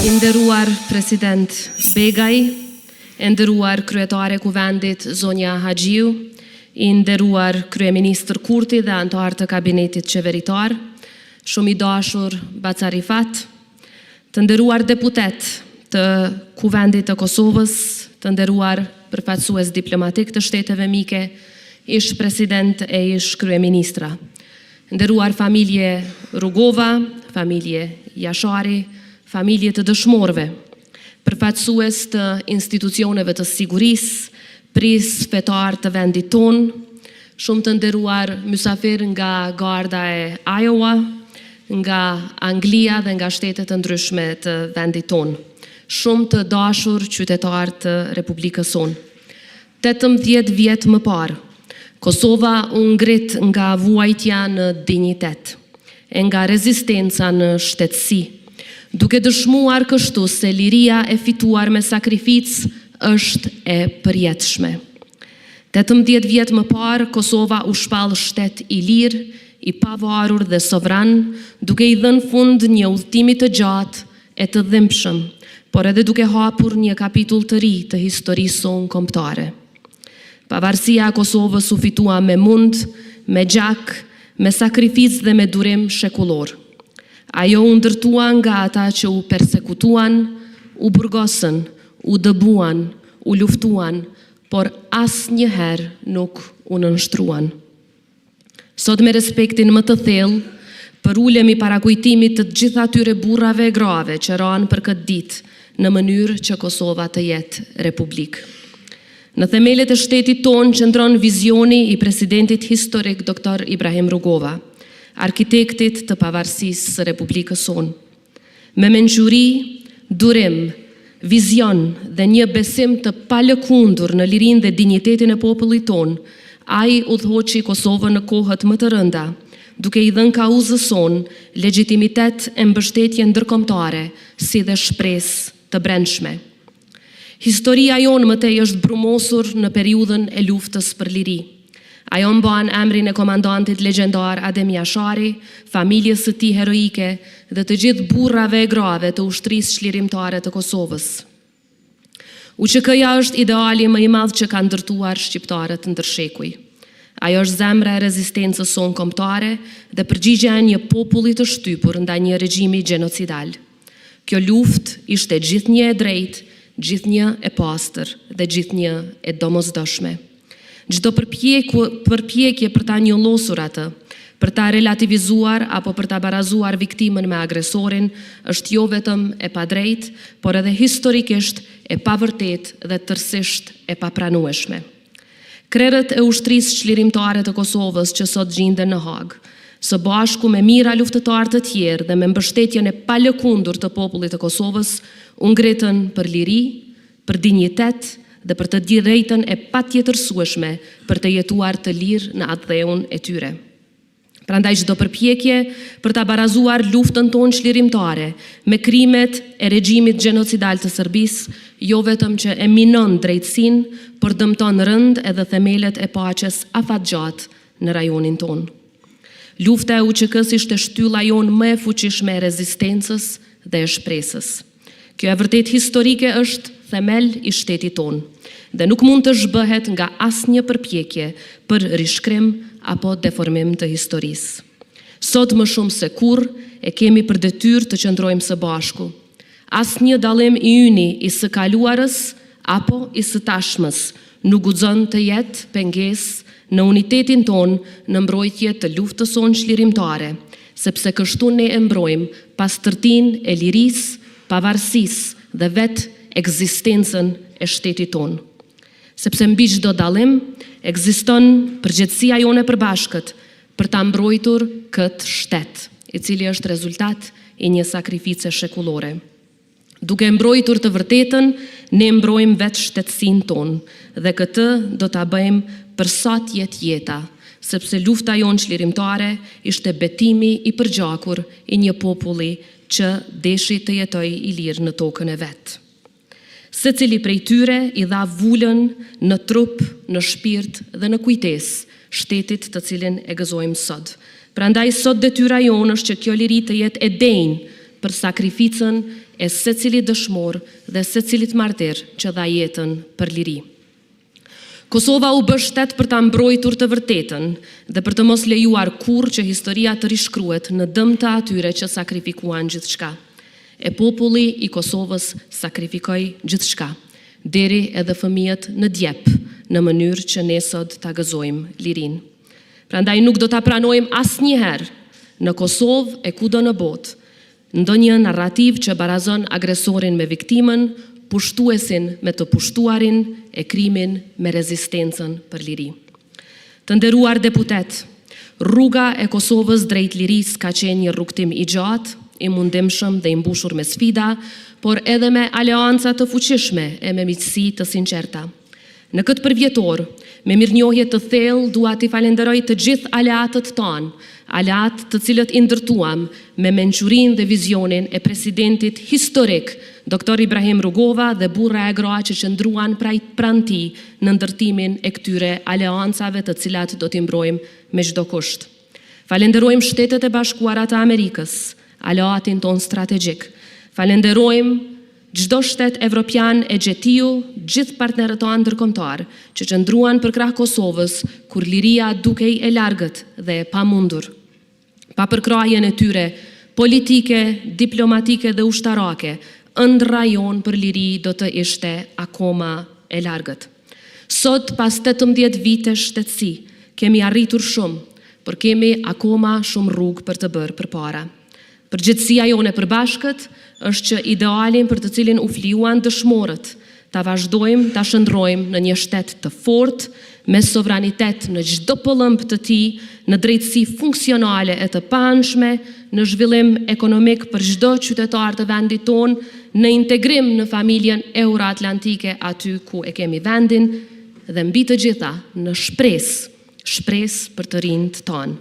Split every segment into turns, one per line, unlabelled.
I nderuar President Begaj, e nderuar Kryetare Kuvendit Zonja Haxhiu, i nderuar Kryeministër Kurti dhe anëtarë të kabinetit qeveritar, shumë i dashur Baca Rifat, të nderuar deputet të Kuvendit të Kosovës, të nderuar përfaqësues diplomatik të shteteve mike, ish president e ish kryeministra, nderuar familje Rugova, familje Jashari, familje të dëshmorëve, përfaqësues të institucioneve të sigurisë, pris fetar të vendit tonë, shumë të nderuar mysafir nga Garda e Iowa, nga Anglia dhe nga shtetet të ndryshme të vendit tonë, shumë të dashur qytetar të Republikës sonë. 18 vjet më parë, Kosova u ngrit nga vuajtja në dinjitet, e nga rezistenca në shtetësi, duke dëshmuar kështu se liria e fituar me sakrificë është e përjetshme. 18 vjet më parë, Kosova u shpall shtet i lirë, i pavarur dhe sovran, duke i dhënë fund një udhëtimi të gjatë e të dhimbshëm, por edhe duke hapur një kapitull të ri të historisë sonë kombëtare. Pavarësia e Kosovës u fitua me mund, me gjak, me sakrificë dhe me durim shekullor. Ajo u ndërtua nga ata që u persekutuan, u burgosën, u dëbuan, u luftuan, por asnjëherë nuk u nënshtruan. Sot me respektin më të thellë, përulemi para kujtimit të gjitha atyre burrave e grave që ranë për këtë ditë në mënyrë që Kosova të jetë republikë. Në themelet e shtetit tonë qëndron vizioni i presidentit historik Dr. Ibrahim Rugova, arkitektit të pavarësisë së Republikës sonë. Me mençuri, durim, vizion dhe një besim të palëkundur në lirinë dhe dinjitetin e popullit tonë, ai udhëhoqi Kosovën në kohët më të rënda, duke i dhënë kauzës sonë legjitimitet e mbështetje ndërkombëtare, si dhe shpresë të brendshme. Historia jonë mëtej është brumosur në periudhën e luftës për liri. Ajo mban emrin e komandantit legjendar Adem Jashari, familjes së tij heroike dhe të gjithë burrave e grave të ushtrisë çlirimtare të Kosovës. UÇK-ja është ideali më i madh që ka ndërtuar shqiptarët ndërshekuj. Ajo është zemra e rezistencës sonë kombëtare dhe përgjigjja e një populli të shtypur ndaj një regjimi gjenocidal. Kjo luftë ishte gjithnjë e drejtë, gjithnjë e pastër dhe gjithnjë e domosdoshme. Çdo përpjekje për ta njollosur atë, për ta relativizuar apo për ta barazuar viktimën me agresorin është jo vetëm e padrejtë, por edhe historikisht e pavërtetë dhe tërësisht e papranueshme. Krerët e ushtrisë çlirimtare të Kosovës që sot gjenden në Hag, së bashku me mijëra luftëtarë të tjerë dhe me mbështetjen e palëkundur të popullit të Kosovës, u ngritën për liri, për dinjitet dhe për të drejtën e patjetërsueshme për të jetuar të lirë në atë dheun e tyre. Prandaj çdo përpjekje për ta barazuar luftën tonë çlirimtare me krimet e regjimit gjenocidal të Serbisë, jo vetëm që e minon drejtësinë, por dëmton rënd edhe themelet e paqes afatgjat në rajonin tonë. Lufta e UÇK-s ishte shtylla jonë më e fuqishme e rezistencës dhe e shpresës. Kjo e vërtet historike është themel i shtetit tonë dhe nuk mund të zhbëhet nga asnjë përpjekje për rishkrim apo deformim të historisë. Sot më shumë se kurrë e kemi për detyrë të qëndrojmë së bashku. Asnjë dallim i yni i së kaluarës apo i së tashmës nuk guxon të jetë pengesë në unitetin tonë në mbrojtje të luftës sonë çlirimtare, sepse kështu ne e mbrojmë pastërtinë e lirisë, pavarësisë dhe vetë ekzistencën e shtetit tonë. Sepse mbi çdo dallim ekziston përgjegjësia jone e përbashkët për ta mbrojtur këtë shtet, i cili është rezultat i një sakrifice shekullore. Duke mbrojtur të vërtetën, ne mbrojmë vetë shtetësinë tonë dhe këtë do ta bëjmë për sa të jetë jeta, sepse lufta jonë çlirimtare ishte betimi i përgjakur i një populli që deshi të jetojë i lirë në tokën e vet. Secili prej tyre i dha vulën në trup, në shpirt dhe në kujtesë shtetit të cilin e gëzojmë sot. Prandaj sot detyra jonë është që kjo liri të jetë e denjë për sakrificën e secilit dëshmor dhe secilit martir që dha jetën për liri. Kosova u bë shtet për ta mbrojtur të vërtetën dhe për të mos lejuar kurrë që historia të rishkruhet në dëm të atyre që sakrifikuan gjithçka. E populli i Kosovës sakrifikoi gjithçka, deri edhe fëmijët në djep, në mënyrë që ne sot ta gëzojmë lirinë. Prandaj nuk do ta pranojmë asnjëherë në Kosovë e kudo në botë ndonjë narrativ që barazon agresorin me viktimën, pushtuesin me të pushtuarin, e krimin me rezistencën për liri. Të nderuar deputet, rruga e Kosovës drejt lirisë ka qenë një rrugtim i gjatë, i mundimshëm dhe i mbushur me sfida, por edhe me aleanca të fuqishme e me miqësi të sinqerta. Në këtë përvjetor, me mirënjohje të thellë, dua t'i falenderoj të gjithë aleatët tanë, aleatë të cilët i ndërtuam me mençurinë dhe vizionin e presidentit historik, Dr. Ibrahim Rugova dhe burra e gra që qëndruan pranë tij në ndërtimin e këtyre aleancave të cilat do t'i mbrojmë me çdo kusht. Falenderojmë Shtetet e Bashkuara të Amerikës, aleatin ton strategjik. Falenderojmë çdo shtet evropian e gjetiu, gjithë partnerët tonë ndërkombëtar që qëndruan për krah Kosovës kur liria dukej e largët dhe e pamundur. Pa përkrahjen e tyre politike, diplomatike dhe ushtarake, ënd rajon për liri do të ishte akoma e largët. Sot, pas 18 vite shtetësi, kemi arritur shumë, por kemi akoma shumë rrugë për të bërë përpara. Përgjithësia jone përbashkët është që idealin për të cilin u flijuan dëshmorët, ta vazhdojmë, ta shndrojmë në një shtet të fortë, me sovranitet në çdo pëllëmb të tij, në drejtësi funksionale e të paanshme, në zhvillim ekonomik për çdo qytetar të vendit tonë, në integrim në familjen euroatlantike aty ku e kemi vendin, dhe mbi të gjitha në shpresë për të rinjt tonë.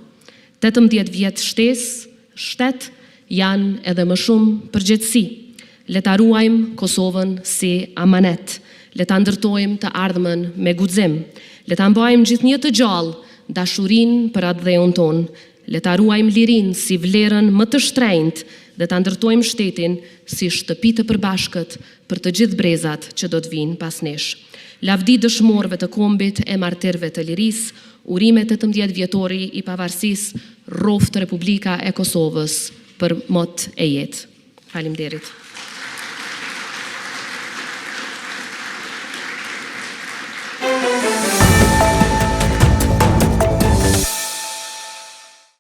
18 vjet shtet janë edhe më shumë përgjegjësi. Le ta ruajmë Kosovën si amanet. Le ta ndërtojmë të ardhmen me guxim. Le ta mbajmë gjithnjë të gjallë dashurinë për atë dheun tonë. Le ta ruajmë lirinë si vlerën më të shtrenjtë dhe ta ndërtojmë shtetin si shtëpi të përbashkët për të gjithë brezat që do të vinë pas nesh. Lavdi dëshmorëve të kombit e martirëve të lirisë, urimet 18 vjetori i pavarësisë, rroft Republika e Kosovës për mot e jetë. Faleminderit.